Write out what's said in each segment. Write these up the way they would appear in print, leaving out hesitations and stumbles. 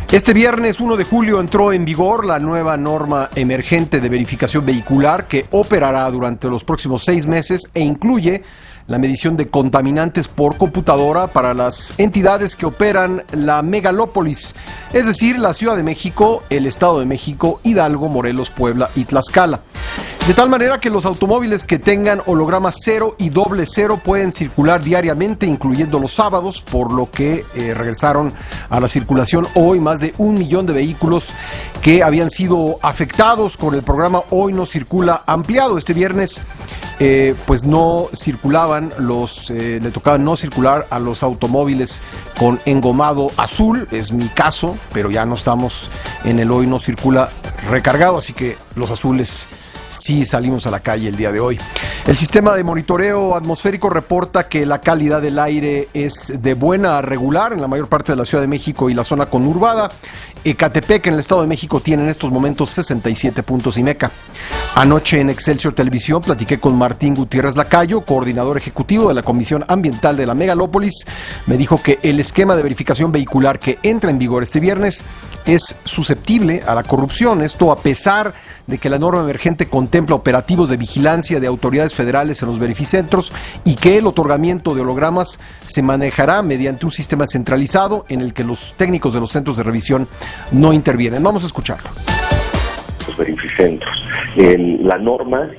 Este viernes 1 de julio entró en vigor la nueva norma emergente de verificación vehicular que operará durante los próximos 6 meses e incluye la medición de contaminantes por computadora para las entidades que operan la megalópolis, es decir, la Ciudad de México, el Estado de México, Hidalgo, Morelos, Puebla y Tlaxcala. De tal manera que los automóviles que tengan hologramas 0 y 00 pueden circular diariamente, incluyendo los sábados, por lo que regresaron a la circulación hoy más de 1 millón de vehículos que habían sido afectados con el programa Hoy No Circula ampliado. Este viernes pues no circulaban le tocaba no circular a los automóviles con engomado azul, es mi caso, pero ya no estamos en el Hoy No Circula recargado, así que los azules sí salimos a la calle el día de hoy. El sistema de monitoreo atmosférico reporta que la calidad del aire es de buena a regular en la mayor parte de la Ciudad de México y la zona conurbada. Ecatepec, en el Estado de México, tiene en estos momentos 67 puntos IMECA. Anoche en Excelsior Televisión platiqué con Martín Gutiérrez Lacayo, coordinador ejecutivo de la Comisión Ambiental de la Megalópolis. Me dijo que el esquema de verificación vehicular que entra en vigor este viernes es susceptible a la corrupción. Esto a pesar de que la norma emergente contempla operativos de vigilancia de autoridades federales en los verificentros y que el otorgamiento de hologramas se manejará mediante un sistema centralizado en el que los técnicos de los centros de revisión no intervienen. Vamos a escucharlo. Los verificentros. La norma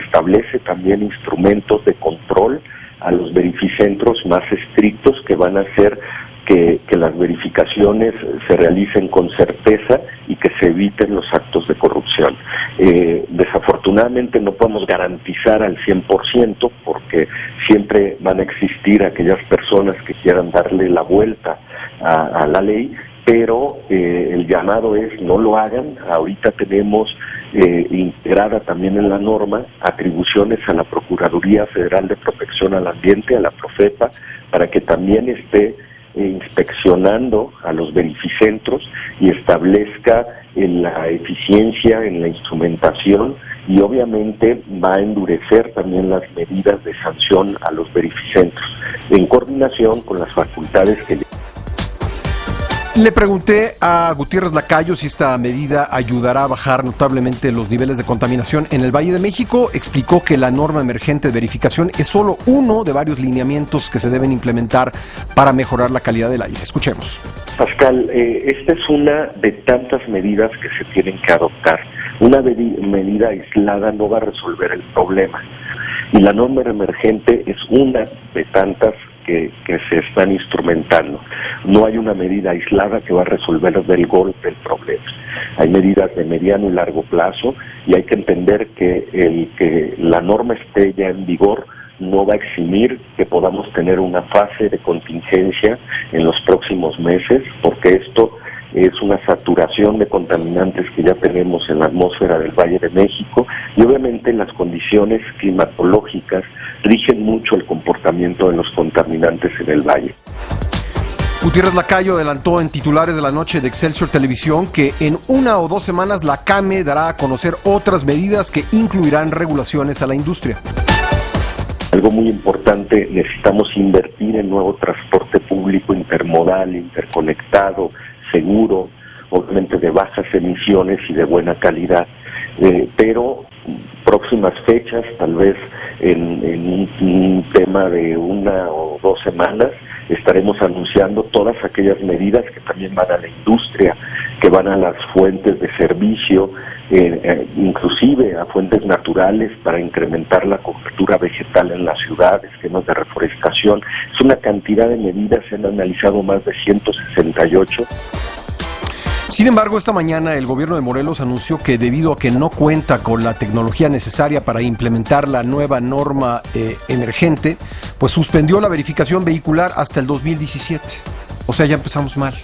establece también instrumentos de control a los verificentros más estrictos que van a hacer que las verificaciones se realicen con certeza y que se eviten los actos de corrupción. Desafortunadamente no podemos garantizar al 100% porque siempre van a existir aquellas personas que quieran darle la vuelta a la ley, pero el llamado es no lo hagan. Ahorita tenemos integrada también en la norma atribuciones a la Procuraduría Federal de Protección al Ambiente, a la Profepa, para que también esté inspeccionando a los verificentros y establezca en la eficiencia, en la instrumentación, y obviamente va a endurecer también las medidas de sanción a los verificentros, en coordinación con las facultades que Le pregunté a Gutiérrez Lacayo si esta medida ayudará a bajar notablemente los niveles de contaminación en el Valle de México. Explicó que la norma emergente de verificación es solo uno de varios lineamientos que se deben implementar para mejorar la calidad del aire. Escuchemos. Pascal, esta es una de tantas medidas que se tienen que adoptar. Una medida aislada no va a resolver el problema. Y la norma emergente es una de tantas que se están instrumentando. No hay una medida aislada que va a resolver del golpe el problema. Hay medidas de mediano y largo plazo y hay que entender que el que la norma esté ya en vigor no va a eximir que podamos tener una fase de contingencia en los próximos meses, porque esto es una saturación de contaminantes que ya tenemos en la atmósfera del Valle de México, y obviamente las condiciones climatológicas rigen mucho el comportamiento de los contaminantes en el valle. Gutiérrez Lacayo adelantó en titulares de la noche de Excelsior Televisión que en 1 o 2 semanas la CAME dará a conocer otras medidas que incluirán regulaciones a la industria. Algo muy importante, necesitamos invertir en nuevo transporte público intermodal, interconectado, seguro, obviamente de bajas emisiones y de buena calidad, pero próximas fechas, tal vez en un tema de 1 o 2 semanas, estaremos anunciando todas aquellas medidas que también van a la industria, que van a las fuentes de servicio, inclusive a fuentes naturales para incrementar la cobertura vegetal en las ciudades, temas de reforestación. Es una cantidad de medidas, se han analizado más de 168. Sin embargo, esta mañana el gobierno de Morelos anunció que debido a que no cuenta con la tecnología necesaria para implementar la nueva norma emergente, pues suspendió la verificación vehicular hasta el 2017. O sea, ya empezamos mal.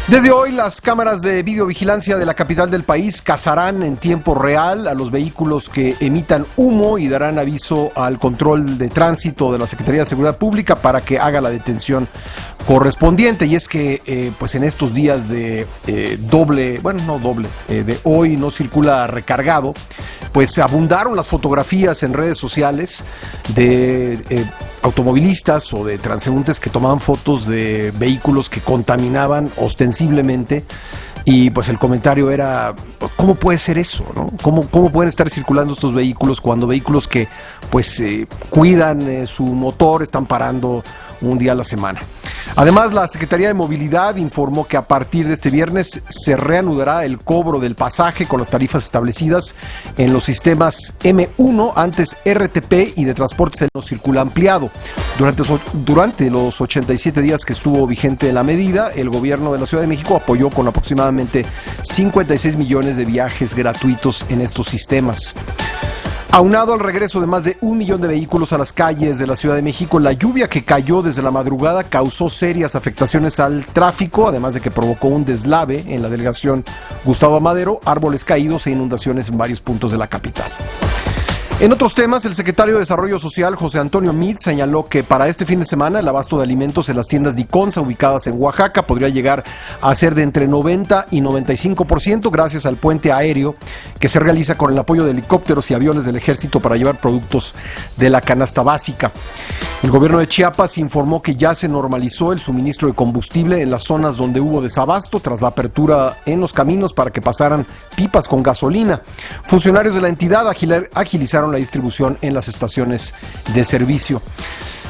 Desde hoy, las cámaras de videovigilancia de la capital del país cazarán en tiempo real a los vehículos que emitan humo y darán aviso al control de tránsito de la Secretaría de Seguridad Pública para que haga la detención correspondiente. Y es que pues en estos días de de Hoy No Circula recargado, pues abundaron las fotografías en redes sociales de automovilistas o de transeúntes que tomaban fotos de vehículos que contaminaban ostensiblemente. Y pues el comentario era, ¿cómo puede ser eso, no? ¿Cómo pueden estar circulando estos vehículos cuando vehículos que pues cuidan su motor están parando un día a la semana? Además, la Secretaría de Movilidad informó que a partir de este viernes se reanudará el cobro del pasaje con las tarifas establecidas en los sistemas M1, antes RTP, y de transportes en circulo ampliado. Durante los 87 días que estuvo vigente la medida, el gobierno de la Ciudad de México apoyó con aproximadamente 56 millones de viajes gratuitos en estos sistemas. Aunado al regreso de más de 1 millón de vehículos a las calles de la Ciudad de México, la lluvia que cayó desde la madrugada causó serias afectaciones al tráfico, además de que provocó un deslave en la delegación Gustavo Amadero, árboles caídos e inundaciones en varios puntos de la capital. En otros temas, el secretario de Desarrollo Social, José Antonio Meade, señaló que para este fin de semana el abasto de alimentos en las tiendas Diconsa ubicadas en Oaxaca podría llegar a ser de entre 90 y 95% gracias al puente aéreo que se realiza con el apoyo de helicópteros y aviones del ejército para llevar productos de la canasta básica. El gobierno de Chiapas informó que ya se normalizó el suministro de combustible en las zonas donde hubo desabasto tras la apertura en los caminos para que pasaran pipas con gasolina. Funcionarios de la entidad agilizaron la distribución en las estaciones de servicio.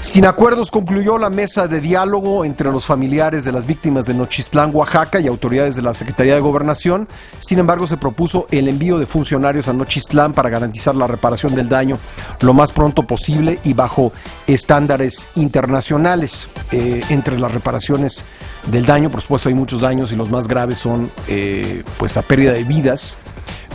Sin acuerdos concluyó la mesa de diálogo entre los familiares de las víctimas de Nochistlán, Oaxaca, y autoridades de la Secretaría de Gobernación. Sin embargo, se propuso el envío de funcionarios a Nochistlán para garantizar la reparación del daño lo más pronto posible y bajo estándares internacionales. Entre las reparaciones del daño, por supuesto, hay muchos daños y los más graves son pues la pérdida de vidas.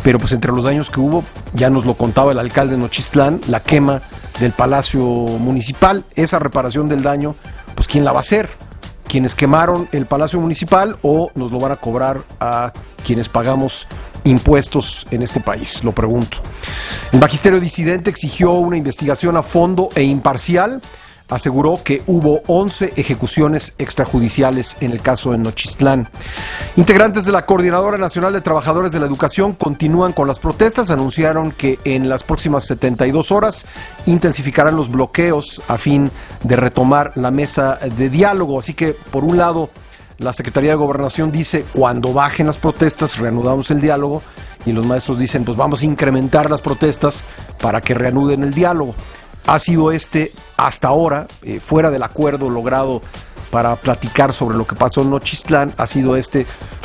Pero pues entre los daños que hubo, ya nos lo contaba el alcalde de Nochistlán, la quema del Palacio Municipal. Esa reparación del daño, pues ¿quién la va a hacer? ¿Quienes quemaron el Palacio Municipal o nos lo van a cobrar a quienes pagamos impuestos en este país? Lo pregunto. El magisterio disidente exigió una investigación a fondo e imparcial. Aseguró que hubo 11 ejecuciones extrajudiciales en el caso de Nochistlán. Integrantes de la Coordinadora Nacional de Trabajadores de la Educación continúan con las protestas. Anunciaron que en las próximas 72 horas intensificarán los bloqueos a fin de retomar la mesa de diálogo. Así que, por un lado, la Secretaría de Gobernación dice, cuando bajen las protestas, reanudamos el diálogo. Y los maestros dicen, pues vamos a incrementar las protestas para que reanuden el diálogo. Ha sido hasta ahora, fuera del acuerdo logrado para platicar sobre lo que pasó en Nochistlán, ha sido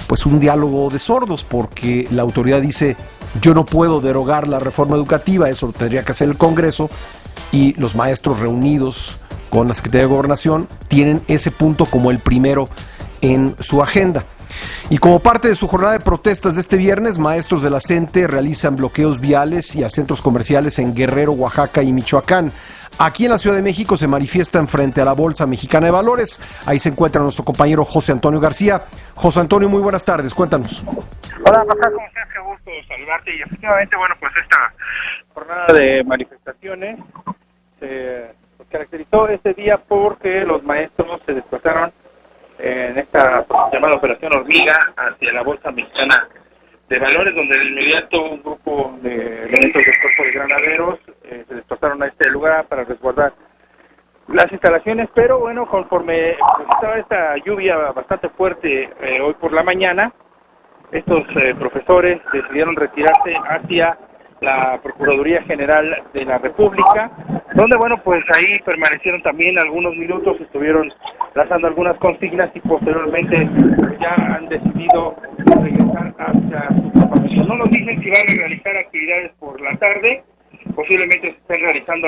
pues un diálogo de sordos, porque la autoridad dice, yo no puedo derogar la reforma educativa, eso lo tendría que hacer el Congreso, y los maestros reunidos con la Secretaría de Gobernación tienen ese punto como el primero en su agenda. Y como parte de su jornada de protestas de este viernes, maestros de la CENTE realizan bloqueos viales y a centros comerciales en Guerrero, Oaxaca y Michoacán. Aquí en la Ciudad de México se manifiestan frente a la Bolsa Mexicana de Valores. Ahí se encuentra nuestro compañero José Antonio García. José Antonio, muy buenas tardes, cuéntanos. Hola, Rafael, ¿cómo estás? Qué gusto saludarte. Y efectivamente, bueno, pues esta jornada de manifestaciones se caracterizó este día porque los maestros se desplazaron en esta llamada Operación Hormiga hacia la Bolsa Mexicana de Valores, donde de inmediato un grupo de elementos del Cuerpo de Granaderos se desplazaron a este lugar para resguardar las instalaciones, pero bueno, conforme estaba esta lluvia bastante fuerte hoy por la mañana, estos profesores decidieron retirarse hacia la Procuraduría General de la República, donde bueno, pues ahí permanecieron también algunos minutos, estuvieron lanzando algunas consignas y posteriormente ya han decidido regresar hacia su campamento. No nos dicen si van a realizar actividades por la tarde, posiblemente se estén realizando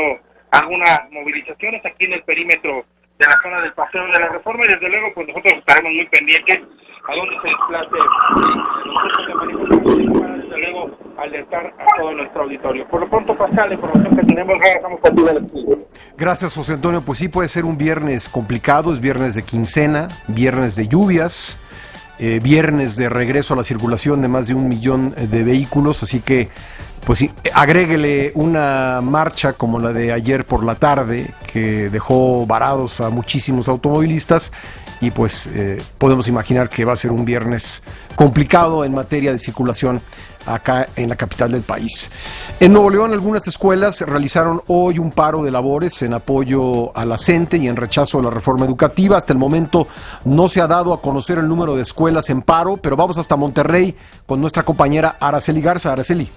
algunas movilizaciones aquí en el perímetro de la zona del Paseo de la Reforma, y desde luego pues nosotros estaremos muy pendientes a dónde se desplace los grupos de manifestación para desde luego alertar a todo nuestro auditorio. Por lo pronto, Pascal, la información que tenemos, regresamos contigo al estudio. Gracias, José Antonio. Pues sí, puede ser un viernes complicado, es viernes de quincena, viernes de lluvias, viernes de regreso a la circulación de más de 1 millón de vehículos, así que pues sí, agréguele una marcha como la de ayer por la tarde, que dejó varados a muchísimos automovilistas, y pues podemos imaginar que va a ser un viernes complicado en materia de circulación acá en la capital del país. En Nuevo León, algunas escuelas realizaron hoy un paro de labores en apoyo a la CENTE y en rechazo a la reforma educativa. Hasta el momento no se ha dado a conocer el número de escuelas en paro, pero vamos hasta Monterrey con nuestra compañera Araceli Garza. Araceli.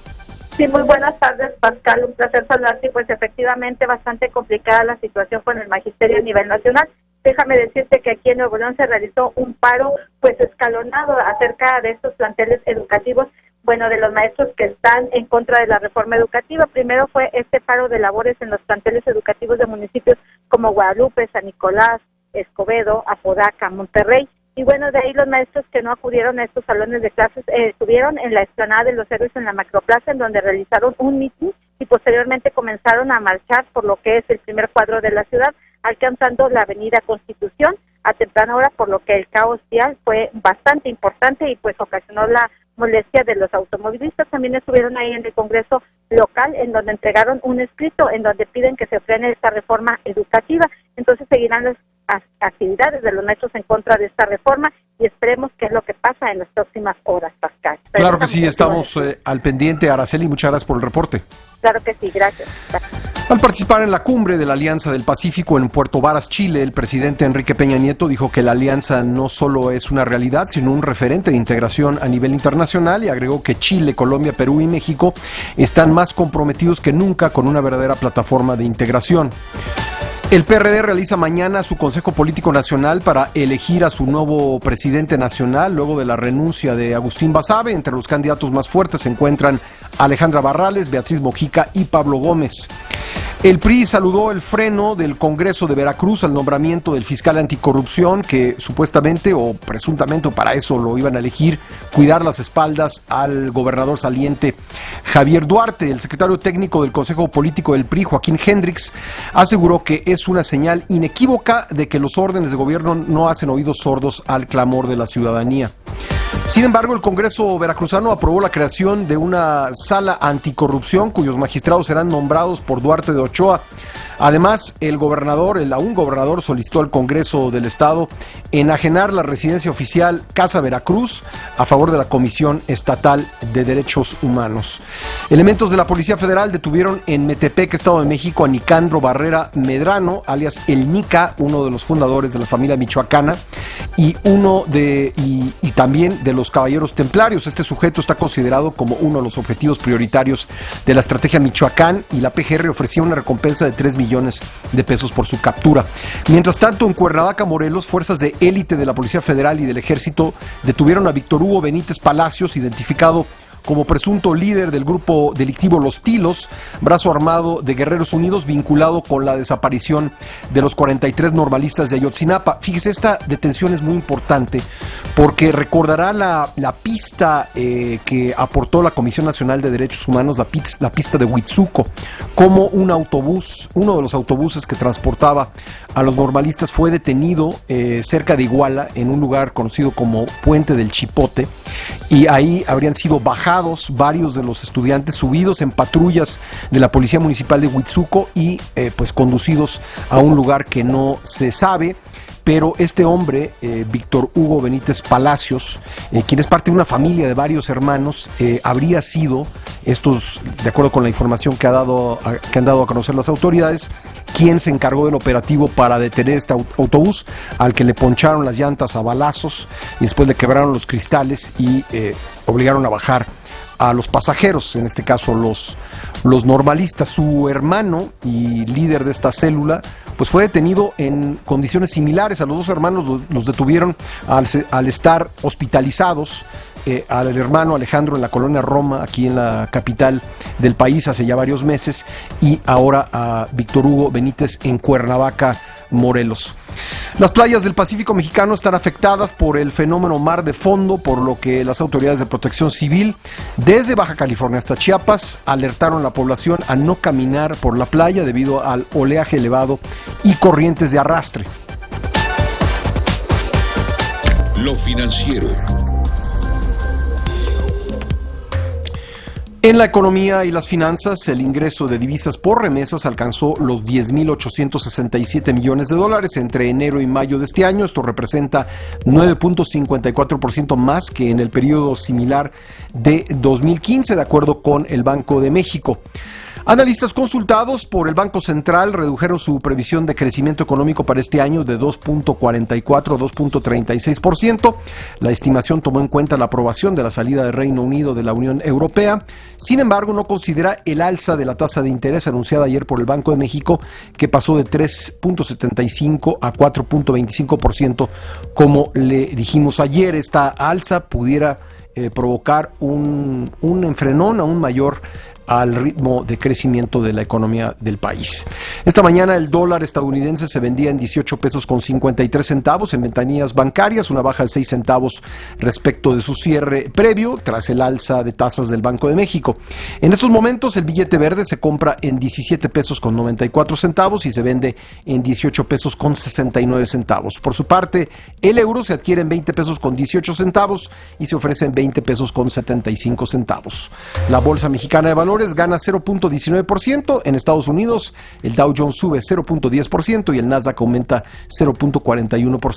Sí, muy buenas tardes, Pascal, un placer saludarte. Pues efectivamente bastante complicada la situación con el magisterio a nivel nacional. Déjame decirte que aquí en Nuevo León se realizó un paro pues escalonado acerca de estos planteles educativos, bueno, de los maestros que están en contra de la reforma educativa. Primero fue este paro de labores en los planteles educativos de municipios como Guadalupe, San Nicolás, Escobedo, Apodaca, Monterrey. Y bueno, de ahí los maestros que no acudieron a estos salones de clases estuvieron en la explanada de los Héroes en la Macroplaza, en donde realizaron un mitin y posteriormente comenzaron a marchar por lo que es el primer cuadro de la ciudad, alcanzando la avenida Constitución a temprana hora, por lo que el caos vial fue bastante importante y pues ocasionó la molestia de los automovilistas. También estuvieron ahí en el Congreso local, en donde entregaron un escrito en donde piden que se frene esta reforma educativa. Entonces seguirán las actividades de los maestros en contra de esta reforma y esperemos qué es lo que pasa en las próximas horas, Pascal. Claro que sí, estamos al pendiente. Araceli, muchas gracias por el reporte. Claro que sí, gracias. Al participar en la cumbre de la Alianza del Pacífico en Puerto Varas, Chile, el presidente Enrique Peña Nieto dijo que la alianza no solo es una realidad, sino un referente de integración a nivel internacional, y agregó que Chile, Colombia, Perú y México están más comprometidos que nunca con una verdadera plataforma de integración. El PRD realiza mañana su Consejo Político Nacional para elegir a su nuevo presidente nacional luego de la renuncia de Agustín Basabe. Entre los candidatos más fuertes se encuentran Alejandra Barrales, Beatriz Mojica y Pablo Gómez. El PRI saludó el freno del Congreso de Veracruz al nombramiento del fiscal anticorrupción, que supuestamente o presuntamente, para eso lo iban a elegir, cuidar las espaldas al gobernador saliente Javier Duarte. El secretario técnico del Consejo Político del PRI, Joaquín Hendrix, aseguró que es una señal inequívoca de que los órdenes de gobierno no hacen oídos sordos al clamor de la ciudadanía. Sin embargo, el Congreso veracruzano aprobó la creación de una sala anticorrupción cuyos magistrados serán nombrados por Duarte de Ochoa. Además, el aún gobernador solicitó al Congreso del Estado enajenar la residencia oficial Casa Veracruz a favor de la Comisión Estatal de Derechos Humanos. Elementos de la Policía Federal detuvieron en Metepec, Estado de México, a Nicandro Barrera Medrano, alias El Nica, uno de los fundadores de la familia michoacana y también de los Caballeros Templarios. Este sujeto está considerado como uno de los objetivos prioritarios de la estrategia Michoacán, y la PGR ofrecía una recompensa de 3 millones de pesos por su captura. Mientras tanto, en Cuernavaca, Morelos, fuerzas de élite de la Policía Federal y del Ejército detuvieron a Víctor Hugo Benítez Palacios, identificado como presunto líder del grupo delictivo Los Tilos, brazo armado de Guerreros Unidos, vinculado con la desaparición de los 43 normalistas de Ayotzinapa. Fíjese, esta detención es muy importante porque recordará la pista que aportó la Comisión Nacional de Derechos Humanos, la pista de Huitzuco, como uno de los autobuses que transportaba a los normalistas fue detenido cerca de Iguala, en un lugar conocido como Puente del Chipote, y ahí habrían sido bajados varios de los estudiantes, subidos en patrullas de la Policía Municipal de Huitzuco y pues conducidos a un lugar que no se sabe. Pero este hombre, Víctor Hugo Benítez Palacios, quien es parte de una familia de varios hermanos, habría sido, de acuerdo con la información que han dado a conocer las autoridades, quien se encargó del operativo para detener este autobús, al que le poncharon las llantas a balazos y después le quebraron los cristales y obligaron a bajar a los pasajeros, en este caso los normalistas. Su hermano y líder de esta célula pues fue detenido en condiciones similares. A los dos hermanos los detuvieron al estar hospitalizados. Al hermano Alejandro en la colonia Roma, aquí en la capital del país, hace ya varios meses, y ahora a Víctor Hugo Benítez en Cuernavaca, Morelos. Las playas del Pacífico mexicano están afectadas por el fenómeno mar de fondo, por lo que las autoridades de protección civil, desde Baja California hasta Chiapas, alertaron a la población a no caminar por la playa debido al oleaje elevado y corrientes de arrastre. Lo financiero. En la economía y las finanzas, el ingreso de divisas por remesas alcanzó los 10.867 millones de dólares entre enero y mayo de este año. Esto representa 9.54% más que en el periodo similar de 2015, de acuerdo con el Banco de México. Analistas consultados por el Banco Central redujeron su previsión de crecimiento económico para este año de 2.44 a 2.36%. La estimación tomó en cuenta la aprobación de la salida del Reino Unido de la Unión Europea. Sin embargo, no considera el alza de la tasa de interés anunciada ayer por el Banco de México, que pasó de 3.75 a 4.25%. Como le dijimos ayer, esta alza pudiera provocar un enfrenón aún mayor al ritmo de crecimiento de la economía del país. Esta mañana el dólar estadounidense se vendía en 18 pesos con 53 centavos en ventanillas bancarias, una baja de 6 centavos respecto de su cierre previo tras el alza de tasas del Banco de México. En estos momentos el billete verde se compra en 17 pesos con 94 centavos y se vende en 18 pesos con 69 centavos. Por su parte, el euro se adquiere en 20 pesos con 18 centavos y se ofrece en 20 pesos con 75 centavos. La Bolsa Mexicana de Valores gana 0.19%. En Estados Unidos, el Dow Jones sube 0.10% y el Nasdaq aumenta 0.41%.